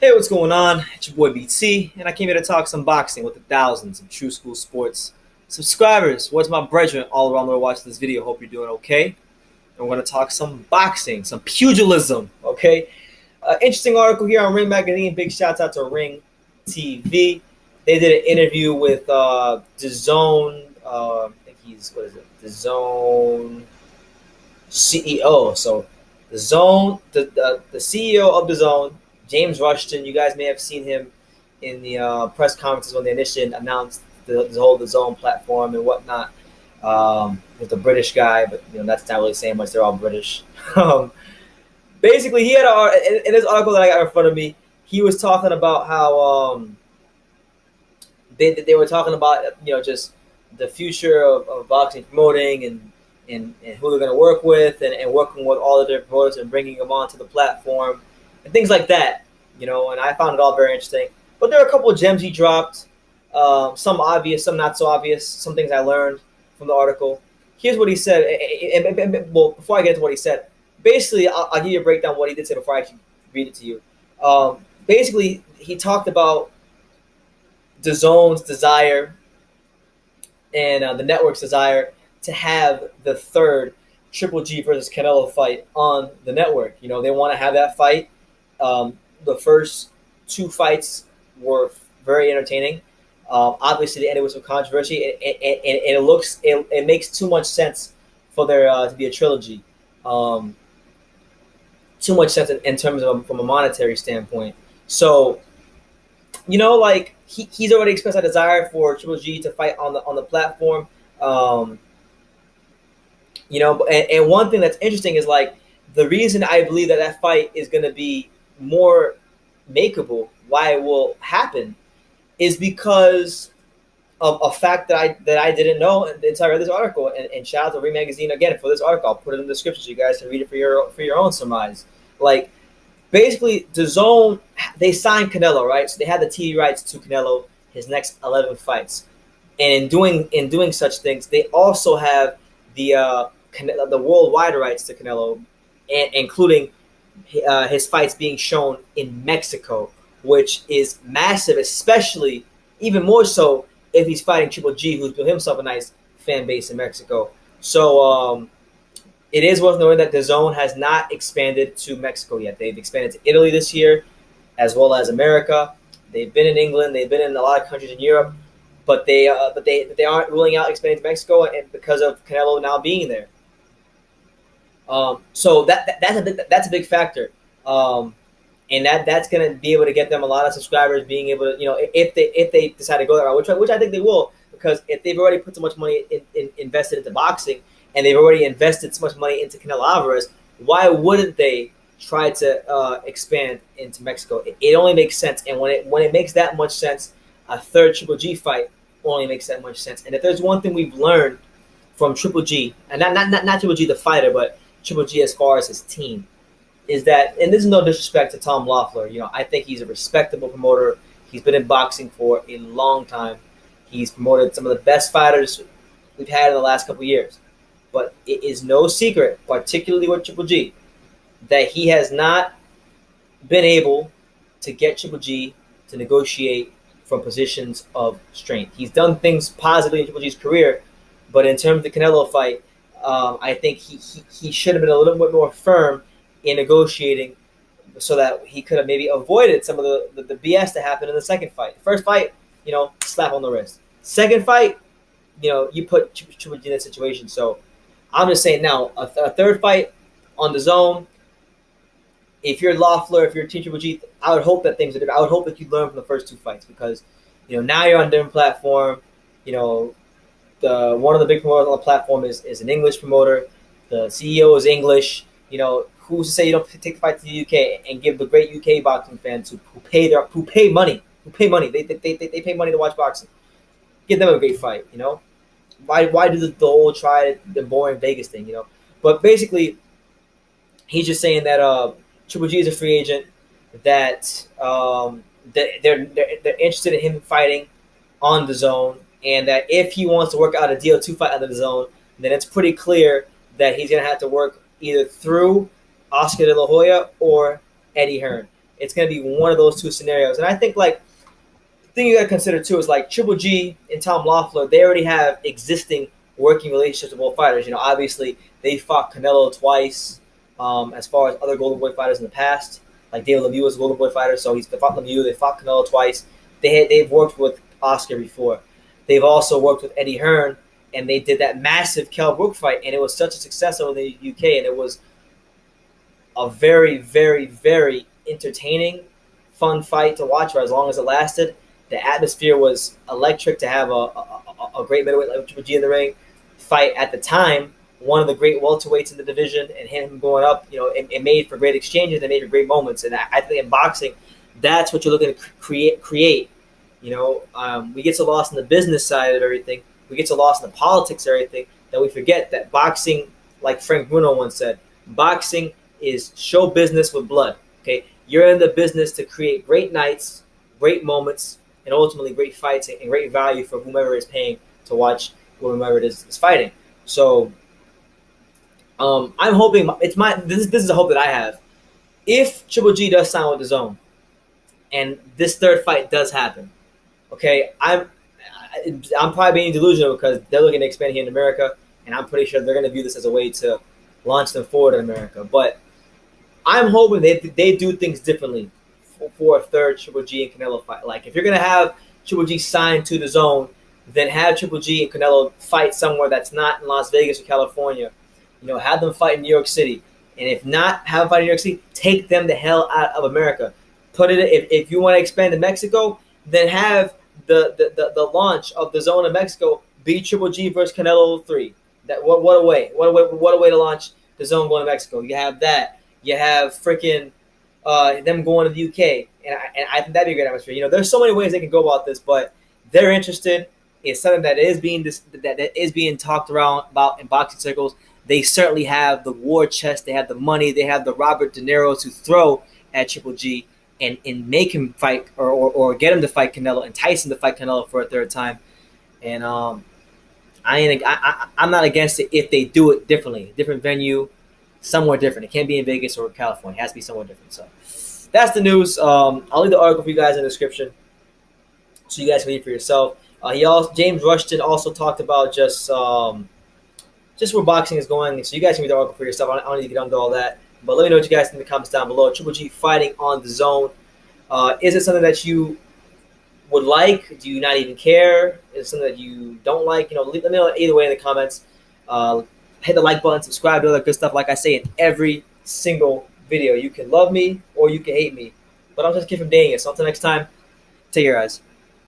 Hey, what's going on? It's your boy BT, and I came here to talk some boxing with the thousands of True School Sports subscribers. What's my brethren all around the world watching this video? Hope you're doing okay. And we're going to talk some boxing, some pugilism, okay? Interesting article here on Ring Magazine. Big shouts out to Ring TV. They did an interview with DAZN. I think DAZN CEO. So the CEO of DAZN, James Rushton. You guys may have seen him in the press conferences when they initially announced the whole DAZN platform and whatnot. With the British guy, but that's not really saying much. They're all British. Basically, he had in this article that I got in front of me. He was talking about how they were talking about just the future of boxing promoting and who they're going to work with and working with all of their promoters and bringing them onto the platform and things like that. And I found it all very interesting. But there are a couple of gems he dropped. Some obvious, some not so obvious. Some things I learned from the article. Here's what he said. Well, before I get into what he said, basically, I'll give you a breakdown of what he did say before I actually read it to you. Basically, he talked about DAZN's desire and the network's desire to have the third Triple G versus Canelo fight on the network. They want to have that fight. The first two fights were very entertaining. Obviously, they ended with some controversy, and it makes too much sense for there to be a trilogy. Too much sense in terms of from a monetary standpoint. So, he's already expressed a desire for Triple G to fight on the platform. And one thing that's interesting is the reason I believe that fight is going to be more makeable, why it will happen, is because of a fact that I didn't know until I read this article. And shout out to Ring Magazine again for this article. I'll put it in the description so you guys can read it for your own surmise. Basically, DAZN, they signed Canelo, right? So they had the TV rights to Canelo, his next 11 fights. And in doing such things, they also have the worldwide rights to Canelo, including his fights being shown in Mexico, which is massive, especially even more so if he's fighting Triple G, who's built himself a nice fan base in Mexico. So it is worth noting that DAZN has not expanded to Mexico yet. They've expanded to Italy this year, as well as America. They've been in England. They've been in a lot of countries in Europe, but they aren't ruling out expanding to Mexico, and because of Canelo now being there. So that's a big factor. And that's going to be able to get them a lot of subscribers, being able to, if they decide to go that route, which I think they will, because if they've already put so much money invested into boxing and they've already invested so much money into Canelo Alvarez, why wouldn't they try to expand into Mexico? It only makes sense, and when it makes that much sense, a third Triple G fight only makes that much sense. And if there's one thing we've learned from Triple G, and not Triple G the fighter, but Triple G as far as his team, is that, and this is no disrespect to Tom Loeffler, I think he's a respectable promoter. He's been in boxing for a long time. He's promoted some of the best fighters we've had in the last couple of years. But it is no secret, particularly with Triple G, that he has not been able to get Triple G to negotiate from positions of strength. He's done things positively in Triple G's career, but in terms of the Canelo fight, I think he should have been a little bit more firm in negotiating, so that he could have maybe avoided some of the BS that happened in the second fight. First fight, slap on the wrist. Second fight, you put Triple G in that situation. So I'm just saying now, a third fight on DAZN, if you're Loeffler, if you're Team Triple G, I would hope that things are different. I would hope that you learn from the first two fights, because now you're on a different platform. One of the big promoters on the platform is an English promoter. The CEO is English. Who's to say you don't take the fight to the UK and give the great UK boxing fans who pay money? They pay money to watch boxing. Give them a great fight. Why do the whole try the boring Vegas thing? But basically, he's just saying that Triple G is a free agent. That they're interested in him fighting on DAZN, and that if he wants to work out a deal to fight on the DAZN, then it's pretty clear that he's gonna have to work either through Oscar De La Hoya or Eddie Hearn. It's going to be one of those two scenarios. And I think like the thing you got to consider too is like Triple G and Tom Loeffler, they already have existing working relationships with both fighters. Obviously they fought Canelo twice. As far as other Golden Boy fighters in the past, like David Lemieux was a Golden Boy fighter, so he's fought Lemieux. They fought Canelo twice. They've worked with Oscar before. They've also worked with Eddie Hearn, and they did that massive Kell Brook fight, and it was such a success over the UK, and it was a very, very, very entertaining, fun fight to watch for as long as it lasted. The atmosphere was electric to have a great middleweight like Triple G in the ring fight at the time. One of the great welterweights in the division, and him going up, it made for great exchanges. It made for great moments. And I think in boxing, that's what you're looking to create. We get so lost in the business side of everything. We get so lost in the politics of everything that we forget that boxing, like Frank Bruno once said, boxing is show business with blood. Okay, you're in the business to create great nights, great moments, and ultimately great fights and great value for whomever is paying to watch whomever it is fighting. So I'm hoping this is a hope that I have. If Triple G does sign with the DAZN, and this third fight does happen, okay, I'm probably being delusional because they're looking to expand here in America, and I'm pretty sure they're going to view this as a way to launch them forward in America. But I'm hoping they do things differently for a third Triple G and Canelo fight. Like if you're going to have Triple G signed to the DAZN, then have Triple G and Canelo fight somewhere that's not in Las Vegas or California. Have them fight in New York City. And if not, have them fight in New York City, take them the hell out of America. Put it if you want to expand to Mexico, then have the launch of the DAZN in Mexico be Triple G versus Canelo 3. What a way to launch the DAZN going to Mexico. You have that. You have freaking them going to the UK. And I think that'd be a great atmosphere. There's so many ways they can go about this, but they're interested. It's something that is being talked about in boxing circles. They certainly have the war chest. They have the money. They have the Robert De Niro to throw at Triple G and make him fight or get him to fight Canelo, entice him to fight Canelo for a third time. And I'm not against it if they do it differently, different venue, somewhere different. It can't be in Vegas or California. It has to be somewhere different. So that's the news. I'll leave the article for you guys in the description so you guys can read for yourself. James Rushton also talked about just where boxing is going. So you guys can read the article for yourself. I don't need to get into all that. But let me know what you guys think in the comments down below. Triple G fighting on the DAZN. Is it something that you would like? Do you not even care? Is it something that you don't like? Let me know either way in the comments. Hit the like button, subscribe, do all that good stuff. Like I say in every single video. You can love me or you can hate me. But I'm just a kid from Daniel. So until next time, take care, guys.